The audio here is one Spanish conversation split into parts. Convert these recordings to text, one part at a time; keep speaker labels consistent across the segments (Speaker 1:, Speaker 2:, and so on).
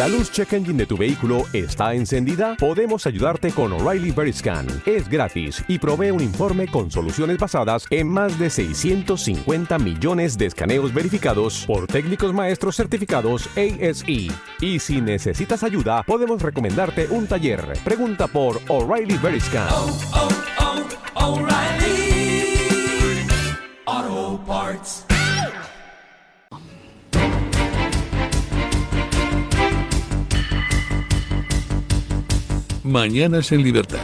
Speaker 1: ¿La luz check engine de tu vehículo está encendida? Podemos ayudarte con O'Reilly Veriscan. Es gratis y provee un informe con soluciones basadas en más de 650 millones de escaneos verificados por técnicos maestros certificados ASE. Y si necesitas ayuda, podemos recomendarte un taller. Pregunta por O'Reilly Veriscan.
Speaker 2: O'Reilly Auto Parts.
Speaker 3: Mañanas en Libertad.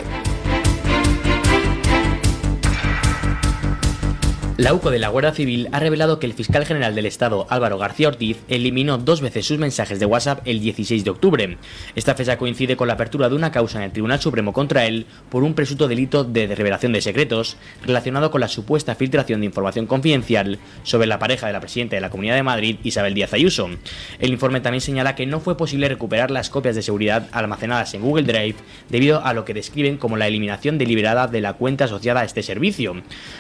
Speaker 4: La UCO de la Guardia Civil ha revelado que el fiscal general del Estado, Álvaro García Ortiz, eliminó 2 veces sus mensajes de WhatsApp el 16 de octubre. Esta fecha coincide con la apertura de una causa en el Tribunal Supremo contra él por un presunto delito de revelación de secretos relacionado con la supuesta filtración de información confidencial sobre la pareja de la presidenta de la Comunidad de Madrid, Isabel Díaz Ayuso. El informe también señala que no fue posible recuperar las copias de seguridad almacenadas en Google Drive debido a lo que describen como la eliminación deliberada de la cuenta asociada a este servicio.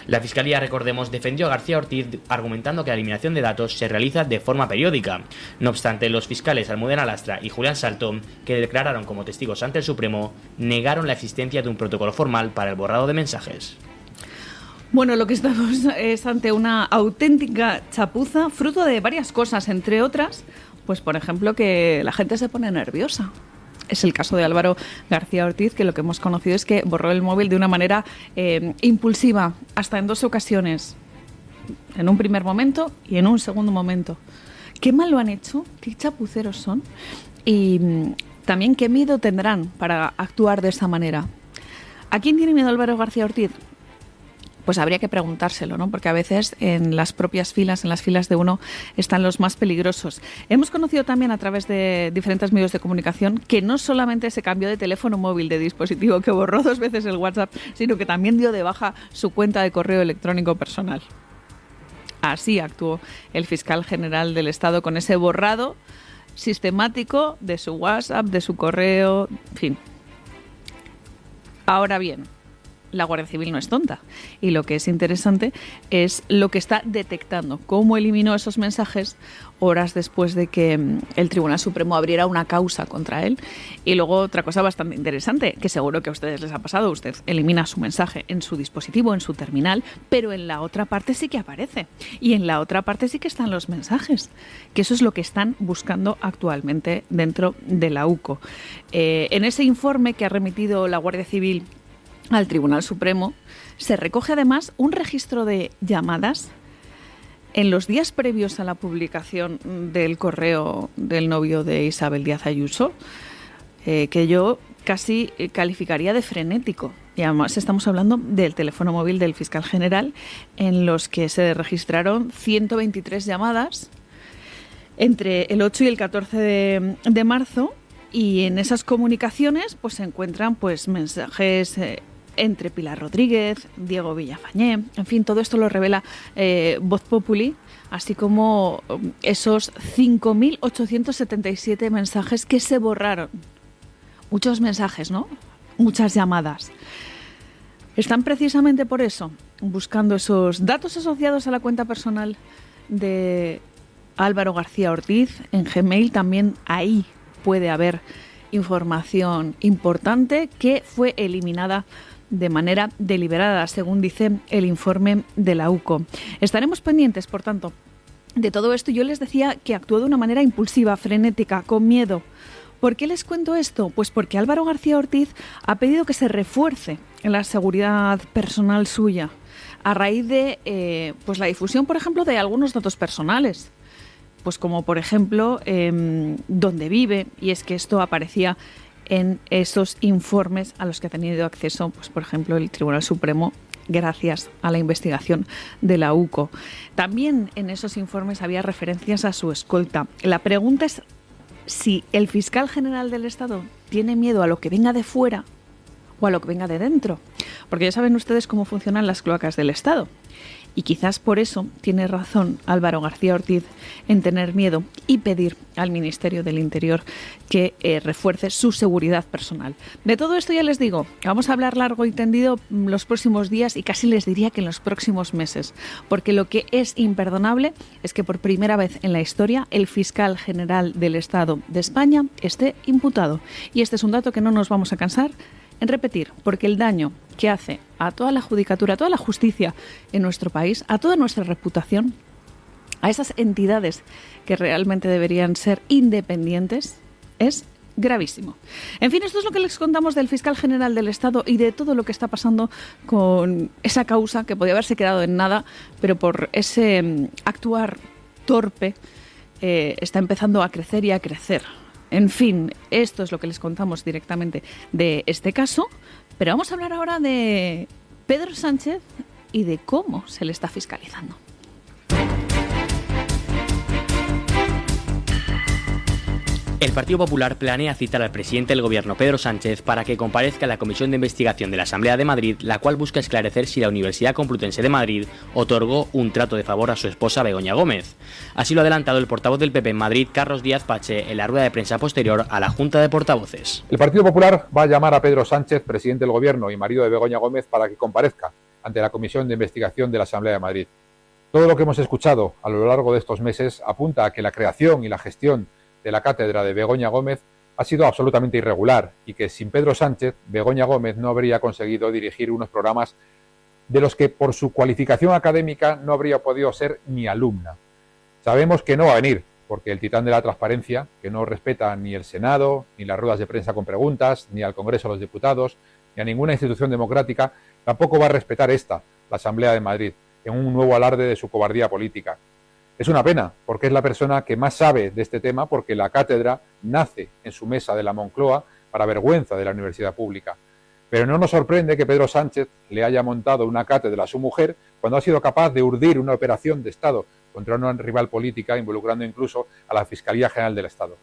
Speaker 4: La Fiscalía, recordemos, defendió a García Ortiz argumentando que la eliminación de datos se realiza de forma periódica. No obstante, los fiscales Almudena Lastra y Julián Salto, que declararon como testigos ante el Supremo, negaron la existencia de un protocolo formal para el borrado de mensajes.
Speaker 5: Bueno, lo que estamos es ante una auténtica chapuza, fruto de varias cosas, entre otras, pues por ejemplo que la gente se pone nerviosa. Es el caso de Álvaro García Ortiz, que lo que hemos conocido es que borró el móvil de una manera impulsiva, hasta en 2 ocasiones. En un primer momento y en un segundo momento. Qué mal lo han hecho, qué chapuceros son y también qué miedo tendrán para actuar de esa manera. ¿A quién tiene miedo Álvaro García Ortiz? Pues habría que preguntárselo, ¿no? Porque a veces en las propias filas, en las filas de uno, están los más peligrosos. Hemos conocido también a través de diferentes medios de comunicación que no solamente se cambió de teléfono móvil, de dispositivo, que borró 2 veces el WhatsApp, sino que también dio de baja su cuenta de correo electrónico personal. Así actuó el fiscal general del Estado con ese borrado sistemático de su WhatsApp, de su correo, en fin. Ahora bien, la Guardia Civil no es tonta y lo que es interesante es lo que está detectando, cómo eliminó esos mensajes horas después de que el Tribunal Supremo abriera una causa contra él. Y luego otra cosa bastante interesante, que seguro que a ustedes les ha pasado: usted elimina su mensaje en su dispositivo, en su terminal, pero en la otra parte sí que aparece y en la otra parte sí que están los mensajes, que eso es lo que están buscando actualmente dentro de la UCO. En ese informe que ha remitido la Guardia Civil al Tribunal Supremo se recoge además un registro de llamadas en los días previos a la publicación del correo del novio de Isabel Díaz Ayuso, que yo casi calificaría de frenético. Y además estamos hablando del teléfono móvil del fiscal general, en los que se registraron 123 llamadas entre el 8 y el 14 de marzo, y en esas comunicaciones pues se encuentran pues mensajes entre Pilar Rodríguez, Diego Villafañé, en fin, todo esto lo revela Voz Populi, así como esos 5.877 mensajes que se borraron. Muchos mensajes, ¿no? Muchas llamadas. Están precisamente por eso buscando esos datos asociados a la cuenta personal de Álvaro García Ortiz. En Gmail también ahí puede haber información importante que fue eliminada de manera deliberada, según dice el informe de la UCO. Estaremos pendientes, por tanto, de todo esto. Yo les decía que actuó de una manera impulsiva, frenética, con miedo. ¿Por qué les cuento esto? Pues porque Álvaro García Ortiz ha pedido que se refuerce la seguridad personal suya a raíz de pues la difusión, por ejemplo, de algunos datos personales. Pues como por ejemplo dónde vive, y es que esto aparecía en esos informes a los que ha tenido acceso, pues por ejemplo, el Tribunal Supremo, gracias a la investigación de la UCO. También en esos informes había referencias a su escolta. La pregunta es si el fiscal general del Estado tiene miedo a lo que venga de fuera o a lo que venga de dentro, porque ya saben ustedes cómo funcionan las cloacas del Estado. Y quizás por eso tiene razón Álvaro García Ortiz en tener miedo y pedir al Ministerio del Interior que refuerce su seguridad personal. De todo esto ya les digo, vamos a hablar largo y tendido los próximos días y casi les diría que en los próximos meses, porque lo que es imperdonable es que por primera vez en la historia el fiscal general del Estado de España esté imputado. Y este es un dato que no nos vamos a cansar en repetir, porque el daño que hace a toda la judicatura, a toda la justicia en nuestro país, a toda nuestra reputación, a esas entidades que realmente deberían ser independientes, es gravísimo. En fin, esto es lo que les contamos del fiscal general del Estado y de todo lo que está pasando con esa causa que podía haberse quedado en nada, pero por ese actuar torpe está empezando a crecer y a crecer. En fin, esto es lo que les contamos directamente de este caso, pero vamos a hablar ahora de Pedro Sánchez y de cómo se le está fiscalizando.
Speaker 4: El Partido Popular planea citar al presidente del Gobierno, Pedro Sánchez, para que comparezca a la Comisión de Investigación de la Asamblea de Madrid, la cual busca esclarecer si la Universidad Complutense de Madrid otorgó un trato de favor a su esposa Begoña Gómez. Así lo ha adelantado el portavoz del PP en Madrid, Carlos Díaz Pache, en la rueda de prensa posterior a la Junta de Portavoces.
Speaker 3: El Partido Popular va a llamar a Pedro Sánchez, presidente del Gobierno y marido de Begoña Gómez, para que comparezca ante la Comisión de Investigación de la Asamblea de Madrid. Todo lo que hemos escuchado a lo largo de estos meses apunta a que la creación y la gestión de la cátedra de Begoña Gómez ha sido absolutamente irregular y que sin Pedro Sánchez, Begoña Gómez no habría conseguido dirigir unos programas de los que por su cualificación académica no habría podido ser ni alumna. Sabemos que no va a venir, porque el titán de la transparencia, que no respeta ni el Senado, ni las ruedas de prensa con preguntas, ni al Congreso de los Diputados, ni a ninguna institución democrática, tampoco va a respetar esta, la Asamblea de Madrid, en un nuevo alarde de su cobardía política. Es una pena, porque es la persona que más sabe de este tema, porque la cátedra nace en su mesa de la Moncloa para vergüenza de la universidad pública. Pero no nos sorprende que Pedro Sánchez le haya montado una cátedra a su mujer cuando ha sido capaz de urdir una operación de Estado contra una rival política, involucrando incluso a la Fiscalía General del Estado.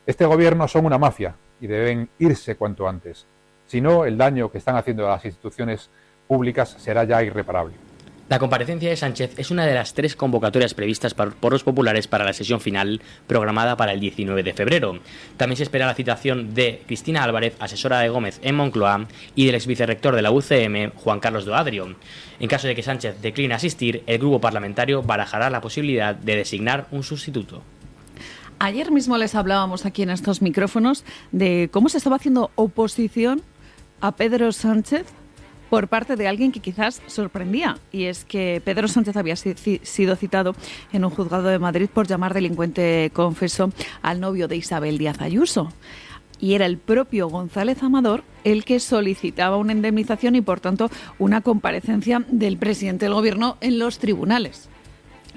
Speaker 3: Este gobierno son una mafia y deben irse cuanto antes. Si no, el daño que están haciendo a las instituciones públicas será ya irreparable.
Speaker 4: La comparecencia de Sánchez es una de las 3 convocatorias previstas por los populares para la sesión final programada para el 19 de febrero. También se espera la citación de Cristina Álvarez, asesora de Gómez en Moncloa, y del exvicerrector de la UCM, Juan Carlos Doadrio. En caso de que Sánchez decline asistir, el grupo parlamentario barajará la posibilidad de designar un sustituto.
Speaker 5: Ayer mismo les hablábamos aquí en estos micrófonos de cómo se estaba haciendo oposición a Pedro Sánchez por parte de alguien que quizás sorprendía, y es que Pedro Sánchez había sido citado en un juzgado de Madrid por llamar delincuente confeso al novio de Isabel Díaz Ayuso. Y era el propio González Amador el que solicitaba una indemnización y, por tanto, una comparecencia del presidente del Gobierno en los tribunales.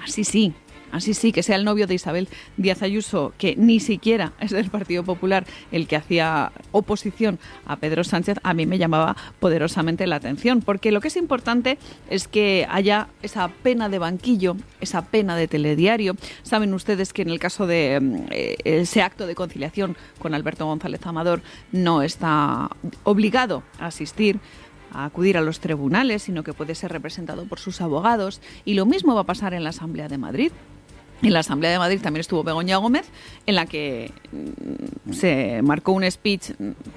Speaker 5: Así sí, que sea el novio de Isabel Díaz Ayuso, que ni siquiera es del Partido Popular, el que hacía oposición a Pedro Sánchez, a mí me llamaba poderosamente la atención, porque lo que es importante es que haya esa pena de banquillo, esa pena de telediario. Saben ustedes que en el caso de ese acto de conciliación con Alberto González Amador no está obligado a asistir, a acudir a los tribunales, sino que puede ser representado por sus abogados, y lo mismo va a pasar en la Asamblea de Madrid. En la Asamblea de Madrid también estuvo Begoña Gómez, en la que se marcó un speech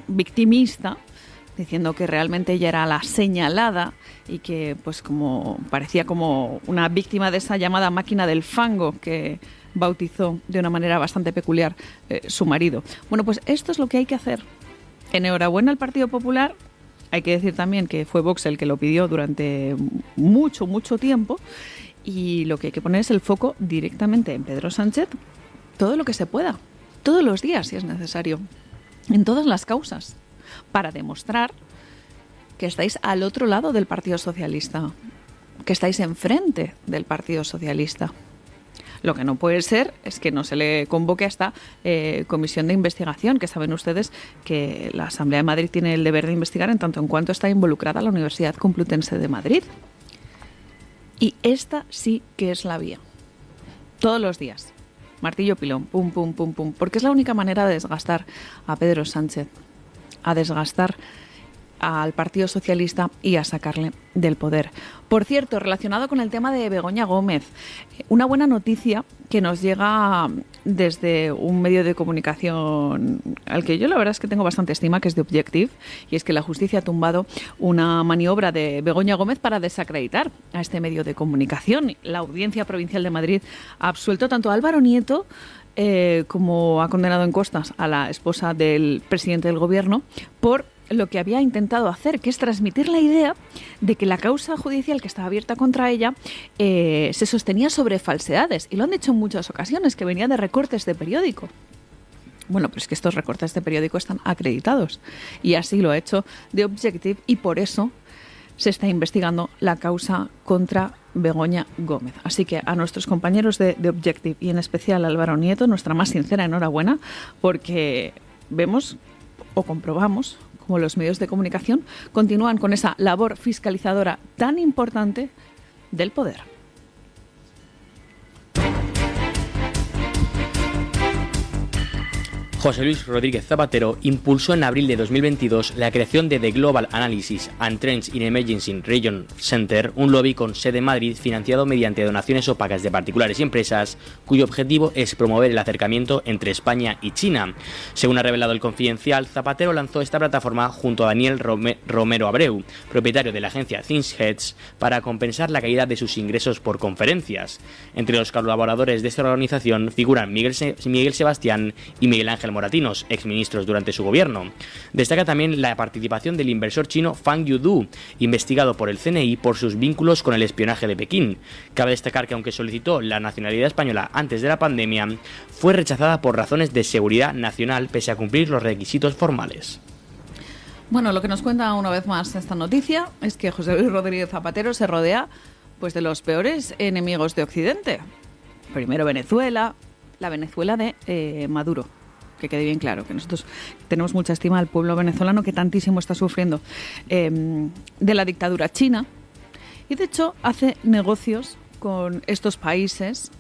Speaker 5: victimista, diciendo que realmente ella era la señalada y que pues como parecía como una víctima de esa llamada máquina del fango que bautizó de una manera bastante peculiar su marido. Bueno, pues esto es lo que hay que hacer. Enhorabuena al Partido Popular. Hay que decir también que fue Vox el que lo pidió durante mucho tiempo. Y lo que hay que poner es el foco directamente en Pedro Sánchez, todo lo que se pueda, todos los días si es necesario, en todas las causas, para demostrar que estáis al otro lado del Partido Socialista, que estáis enfrente del Partido Socialista. Lo que no puede ser es que no se le convoque a esta comisión de investigación, que saben ustedes que la Asamblea de Madrid tiene el deber de investigar en tanto en cuanto está involucrada la Universidad Complutense de Madrid. Y esta sí que es la vía. Todos los días. Martillo pilón, pum, pum, pum, pum. Porque es la única manera de desgastar a Pedro Sánchez. A desgastar al Partido Socialista y a sacarle del poder. Por cierto, relacionado con el tema de Begoña Gómez, una buena noticia que nos llega desde un medio de comunicación al que yo la verdad es que tengo bastante estima, que es The Objective, y es que la justicia ha tumbado una maniobra de Begoña Gómez para desacreditar a este medio de comunicación. La Audiencia Provincial de Madrid ha absuelto tanto a Álvaro Nieto como ha condenado en costas a la esposa del presidente del gobierno por lo que había intentado hacer, que es transmitir la idea de que la causa judicial que estaba abierta contra ella se sostenía sobre falsedades. Y lo han dicho en muchas ocasiones, que venía de recortes de periódico. Bueno, pues que estos recortes de periódico están acreditados. Y así lo ha hecho The Objective, y por eso se está investigando la causa contra Begoña Gómez. Así que a nuestros compañeros de The Objective, y en especial a Álvaro Nieto, nuestra más sincera enhorabuena, porque vemos o comprobamos como los medios de comunicación continúan con esa labor fiscalizadora tan importante del poder.
Speaker 4: José Luis Rodríguez Zapatero impulsó en abril de 2022 la creación de The Global Analysis and Trends in Emerging Region Center, un lobby con sede en Madrid financiado mediante donaciones opacas de particulares y empresas, cuyo objetivo es promover el acercamiento entre España y China. Según ha revelado El Confidencial, Zapatero lanzó esta plataforma junto a Daniel Romero Abreu, propietario de la agencia ThinkHeads, para compensar la caída de sus ingresos por conferencias. Entre los colaboradores de esta organización figuran Miguel Sebastián y Miguel Ángel Moratinos, exministros durante su gobierno. Destaca también la participación del inversor chino Fang Yudu, investigado por el CNI por sus vínculos con el espionaje de Pekín. Cabe destacar que aunque solicitó la nacionalidad española antes de la pandemia, fue rechazada por razones de seguridad nacional pese a cumplir los requisitos formales.
Speaker 5: Bueno, lo que nos cuenta una vez más esta noticia es que José Luis Rodríguez Zapatero se rodea pues de los peores enemigos de Occidente. Primero Venezuela, la Venezuela de Maduro. Que quede bien claro, que nosotros tenemos mucha estima al pueblo venezolano que tantísimo está sufriendo de la dictadura china, y de hecho hace negocios con estos países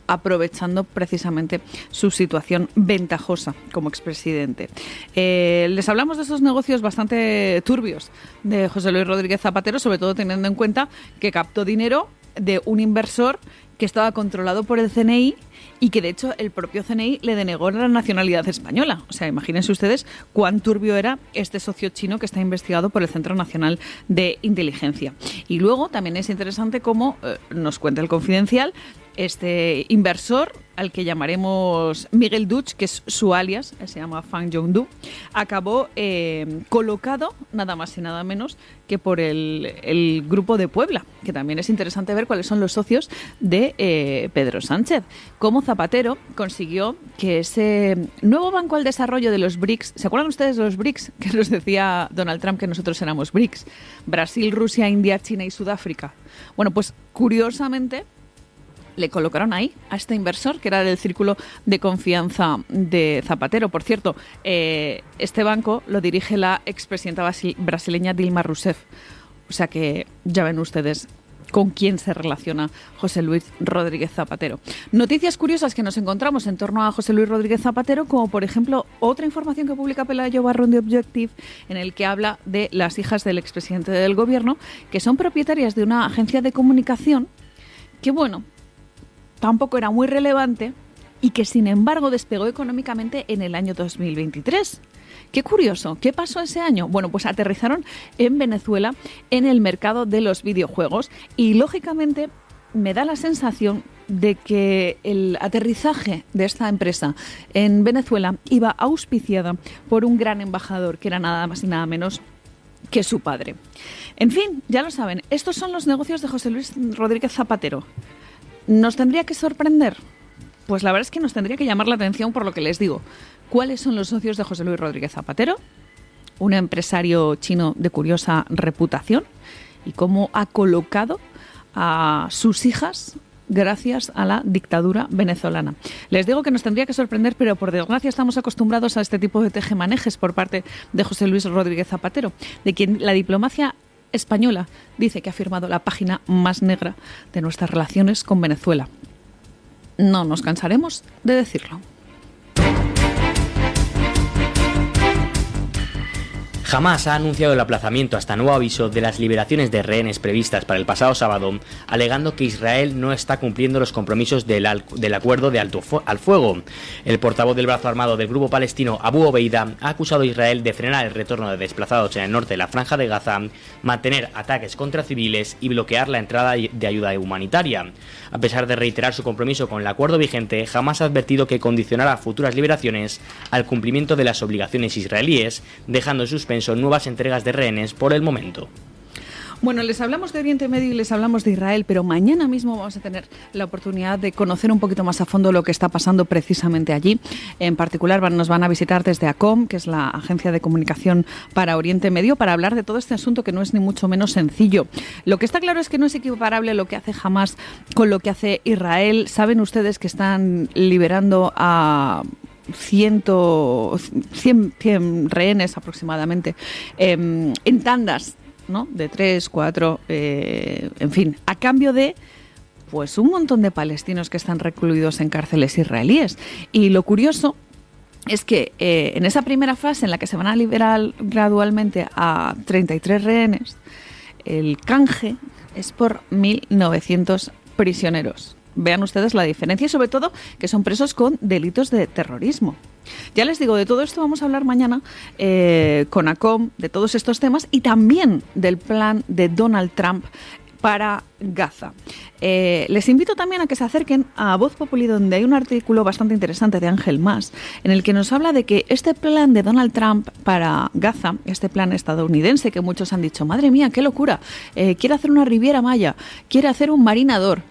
Speaker 5: aprovechando precisamente su situación ventajosa como expresidente. Les hablamos de esos negocios bastante turbios de José Luis Rodríguez Zapatero, sobre todo teniendo en cuenta que captó dinero de un inversor que estaba controlado por el CNI y que de hecho el propio CNI le denegó la nacionalidad española. O sea, imagínense ustedes cuán turbio era este socio chino que está investigado por el Centro Nacional de Inteligencia. Y luego también es interesante cómo nos cuenta El Confidencial, este inversor, al que llamaremos Miguel Duch, que es su alias, se llama Fang Yongdu, acabó colocado nada más y nada menos que por el Grupo de Puebla, que también es interesante ver cuáles son los socios de Pedro Sánchez. Cómo Zapatero consiguió que ese nuevo banco al desarrollo de los BRICS, ¿se acuerdan ustedes de los BRICS? Que nos decía Donald Trump que nosotros éramos BRICS, Brasil, Rusia, India, China y Sudáfrica. Bueno, pues curiosamente le colocaron ahí a este inversor que era del círculo de confianza de Zapatero. Por cierto, este banco lo dirige la expresidenta brasileña Dilma Rousseff. O sea que ya ven ustedes con quién se relaciona José Luis Rodríguez Zapatero. Noticias curiosas que nos encontramos en torno a José Luis Rodríguez Zapatero, como por ejemplo otra información que publica Pelayo Barrón de Objective, en el que habla de las hijas del expresidente del gobierno, que son propietarias de una agencia de comunicación que, bueno, tampoco era muy relevante y que sin embargo despegó económicamente en el año 2023. Qué curioso, ¿qué pasó ese año? Bueno, pues aterrizaron en Venezuela en el mercado de los videojuegos y lógicamente me da la sensación de que el aterrizaje de esta empresa en Venezuela iba auspiciada por un gran embajador que era nada más y nada menos que su padre. En fin, ya lo saben, estos son los negocios de José Luis Rodríguez Zapatero. ¿Nos tendría que sorprender? Pues la verdad es que nos tendría que llamar la atención por lo que les digo. ¿Cuáles son los socios de José Luis Rodríguez Zapatero? Un empresario chino de curiosa reputación, y cómo ha colocado a sus hijas gracias a la dictadura venezolana. Les digo que nos tendría que sorprender, pero por desgracia estamos acostumbrados a este tipo de tejemanejes por parte de José Luis Rodríguez Zapatero, de quien la diplomacia española dice que ha firmado la página más negra de nuestras relaciones con Venezuela. No nos cansaremos de decirlo.
Speaker 4: Hamás ha anunciado el aplazamiento hasta nuevo aviso de las liberaciones de rehenes previstas para el pasado sábado, alegando que Israel no está cumpliendo los compromisos del acuerdo de alto al fuego. El portavoz del brazo armado del grupo palestino Abu Obeida ha acusado a Israel de frenar el retorno de desplazados en el norte de la Franja de Gaza, mantener ataques contra civiles y bloquear la entrada de ayuda humanitaria. A pesar de reiterar su compromiso con el acuerdo vigente, Hamás ha advertido que condicionará futuras liberaciones al cumplimiento de las obligaciones israelíes, dejando en suspenso nuevas entregas de rehenes por el momento.
Speaker 5: Bueno, les hablamos de Oriente Medio y les hablamos de Israel, pero mañana mismo vamos a tener la oportunidad de conocer un poquito más a fondo lo que está pasando precisamente allí. En particular nos van a visitar desde ACOM, que es la agencia de comunicación para Oriente Medio, para hablar de todo este asunto que no es ni mucho menos sencillo. Lo que está claro es que no es equiparable lo que hace Hamás con lo que hace Israel. Saben ustedes que están liberando a 100 rehenes aproximadamente en tandas, ¿no? De 3, 4, en fin, a cambio de pues un montón de palestinos que están recluidos en cárceles israelíes. Y lo curioso es que en esa primera fase en la que se van a liberar gradualmente a 33 rehenes, el canje es por 1.900 prisioneros. Vean ustedes la diferencia y sobre todo que son presos con delitos de terrorismo. Ya les digo, de todo esto vamos a hablar mañana con ACOM, de todos estos temas y también del plan de Donald Trump para Gaza. Les invito también a que se acerquen a Voz Populi, donde hay un artículo bastante interesante de Ángel Mas, en el que nos habla de que este plan de Donald Trump para Gaza, este plan estadounidense que muchos han dicho, madre mía, qué locura, quiere hacer una Riviera Maya, quiere hacer un marinador.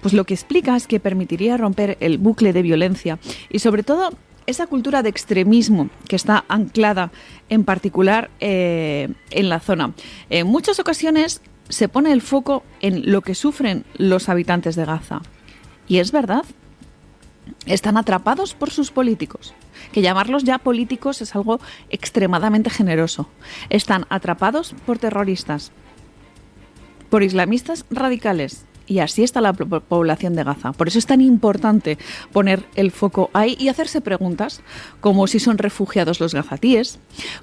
Speaker 5: Pues lo que explica es que permitiría romper el bucle de violencia y sobre todo esa cultura de extremismo que está anclada en particular en la zona. En muchas ocasiones se pone el foco en lo que sufren los habitantes de Gaza. Y es verdad, están atrapados por sus políticos. Que llamarlos ya políticos es algo extremadamente generoso. Están atrapados por terroristas, por islamistas radicales. Y así está la población de Gaza. Por eso es tan importante poner el foco ahí y hacerse preguntas como si son refugiados los gazatíes,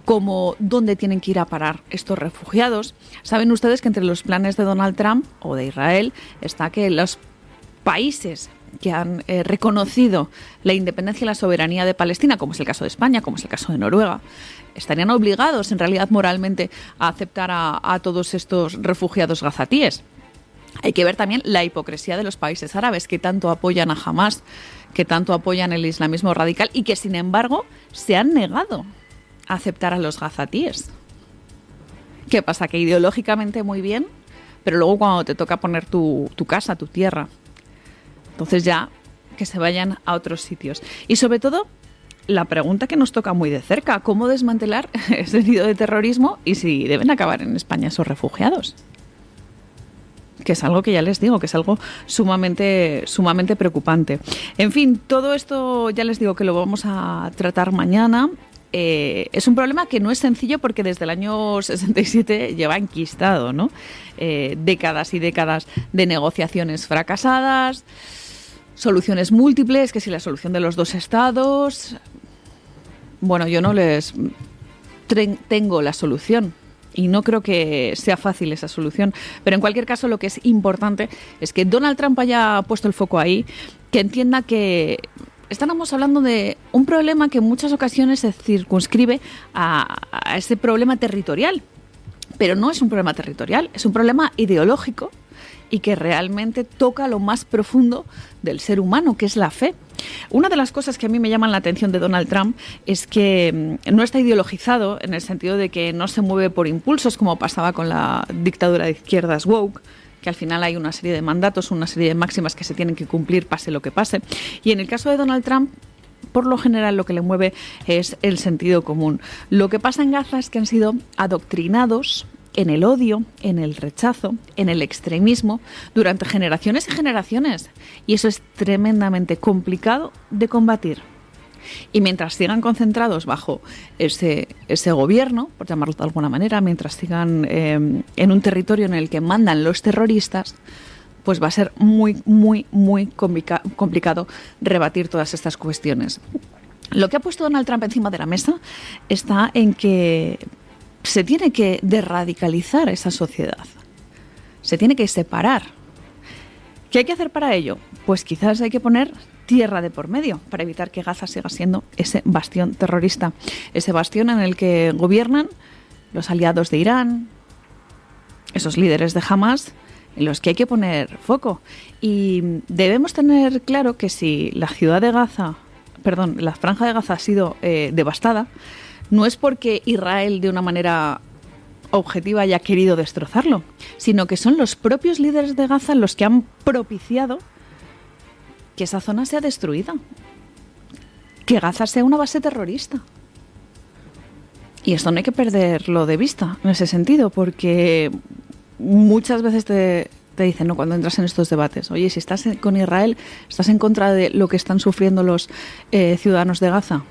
Speaker 5: como dónde tienen que ir a parar estos refugiados. Saben ustedes que entre los planes de Donald Trump o de Israel está que los países que han reconocido la independencia y la soberanía de Palestina, como es el caso de España, como es el caso de Noruega, estarían obligados en realidad moralmente a aceptar a todos estos refugiados gazatíes. Hay que ver también la hipocresía de los países árabes que tanto apoyan a Hamás, que tanto apoyan el islamismo radical y que, sin embargo, se han negado a aceptar a los gazatíes. ¿Qué pasa? Que ideológicamente muy bien, pero luego cuando te toca poner tu casa, tu tierra, entonces ya que se vayan a otros sitios. Y sobre todo, la pregunta que nos toca muy de cerca, ¿cómo desmantelar ese nido de terrorismo y si deben acabar en España esos refugiados? Que es algo que ya les digo, que es algo sumamente preocupante. En fin, todo esto ya les digo que lo vamos a tratar mañana. Es un problema que no es sencillo porque desde el año 67 lleva enquistado, ¿no? Décadas y décadas de negociaciones fracasadas, soluciones múltiples, que si la solución de los dos estados... Bueno, yo no les tengo la solución. Y no creo que sea fácil esa solución. Pero en cualquier caso, lo que es importante es que Donald Trump haya puesto el foco ahí, que entienda que estamos hablando de un problema que en muchas ocasiones se circunscribe a ese problema territorial. Pero no es un problema territorial, es un problema ideológico y que realmente toca lo más profundo del ser humano, que es la fe. Una de las cosas que a mí me llaman la atención de Donald Trump es que no está ideologizado en el sentido de que no se mueve por impulsos como pasaba con la dictadura de izquierdas woke, que al final hay una serie de mandatos, una serie de máximas que se tienen que cumplir pase lo que pase. Y en el caso de Donald Trump, por lo general lo que le mueve es el sentido común. Lo que pasa en Gaza es que han sido adoctrinados en el odio, en el rechazo, en el extremismo, durante generaciones y generaciones. Y eso es tremendamente complicado de combatir. Y mientras sigan concentrados bajo ese gobierno, por llamarlo de alguna manera, mientras sigan en un territorio en el que mandan los terroristas, pues va a ser muy complicado rebatir todas estas cuestiones. Lo que ha puesto Donald Trump encima de la mesa está en que se tiene que derradicalizar esa sociedad. Se tiene que separar. ¿Qué hay que hacer para ello? Pues quizás hay que poner tierra de por medio para evitar que Gaza siga siendo ese bastión terrorista, ese bastión en el que gobiernan los aliados de Irán, esos líderes de Hamas, en los que hay que poner foco. Y debemos tener claro que si la franja de Gaza ha sido devastada, no es porque Israel de una manera objetiva haya querido destrozarlo, sino que son los propios líderes de Gaza los que han propiciado que esa zona sea destruida, que Gaza sea una base terrorista. Y esto no hay que perderlo de vista en ese sentido, porque muchas veces te dicen, ¿no?, cuando entras en estos debates, oye, si estás con Israel, ¿estás en contra de lo que están sufriendo los ciudadanos de Gaza?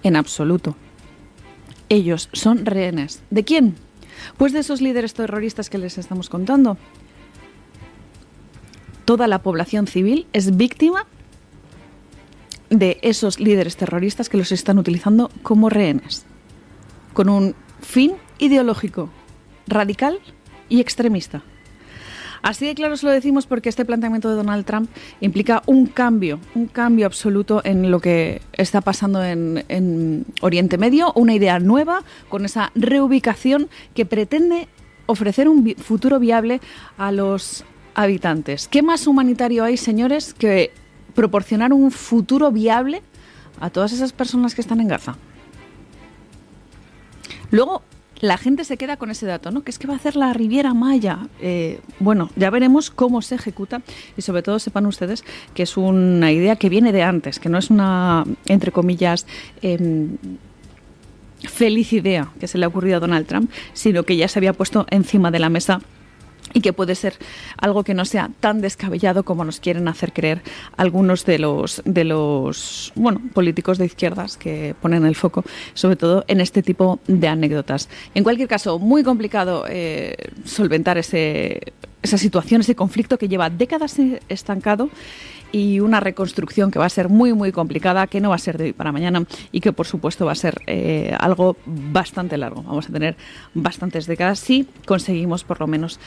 Speaker 5: En absoluto. Ellos son rehenes. ¿De quién? Pues de esos líderes terroristas que les estamos contando. Toda la población civil es víctima de esos líderes terroristas que los están utilizando como rehenes, con un fin ideológico radical y extremista. Así de claro se lo decimos porque este planteamiento de Donald Trump implica un cambio absoluto en lo que está pasando en Oriente Medio, una idea nueva con esa reubicación que pretende ofrecer un futuro viable a los habitantes. ¿Qué más humanitario hay, señores, que proporcionar un futuro viable a todas esas personas que están en Gaza? Luego, la gente se queda con ese dato, ¿no?, que es que va a hacer la Riviera Maya. Bueno, ya veremos cómo se ejecuta y sobre todo sepan ustedes que es una idea que viene de antes, que no es una, entre comillas, feliz idea que se le ha ocurrido a Donald Trump, sino que ya se había puesto encima de la mesa y que puede ser algo que no sea tan descabellado como nos quieren hacer creer algunos de los políticos de izquierdas que ponen el foco, sobre todo en este tipo de anécdotas. En cualquier caso, muy complicado solventar esa situación, ese conflicto que lleva décadas estancado, y una reconstrucción que va a ser muy, muy complicada, que no va a ser de hoy para mañana y que, por supuesto, va a ser algo bastante largo. Vamos a tener bastantes décadas si conseguimos, por lo menos,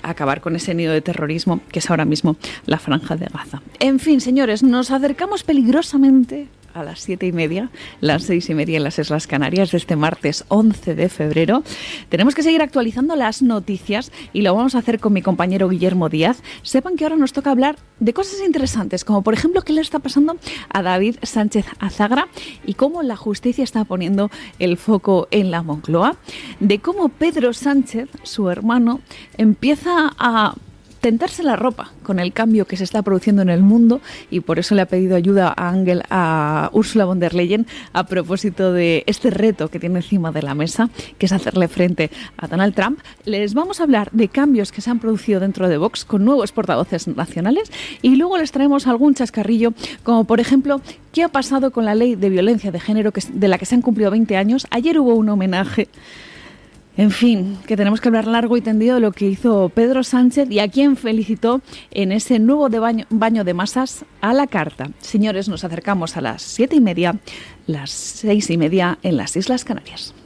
Speaker 5: acabar con ese nido de terrorismo que es ahora mismo la Franja de Gaza. En fin, señores, nos acercamos peligrosamente a las 7:30, las 6:30 en las Islas Canarias de este martes 11 de febrero. Tenemos que seguir actualizando las noticias y lo vamos a hacer con mi compañero Guillermo Díaz. Sepan que ahora nos toca hablar de cosas interesantes, como por ejemplo qué le está pasando a David Sánchez Azagra y cómo la justicia está poniendo el foco en la Moncloa, de cómo Pedro Sánchez, su hermano, empieza a tentarse la ropa con el cambio que se está produciendo en el mundo y por eso le ha pedido ayuda a Ursula von der Leyen a propósito de este reto que tiene encima de la mesa, que es hacerle frente a Donald Trump. Les vamos a hablar de cambios que se han producido dentro de Vox con nuevos portavoces nacionales y luego les traemos algún chascarrillo, como por ejemplo qué ha pasado con la ley de violencia de género de la que se han cumplido 20 años. Ayer hubo un homenaje. En fin, que tenemos que hablar largo y tendido de lo que hizo Pedro Sánchez y a quien felicitó en ese nuevo baño de masas a la carta. Señores, nos acercamos a las 7:30, las 6:30 en las Islas Canarias.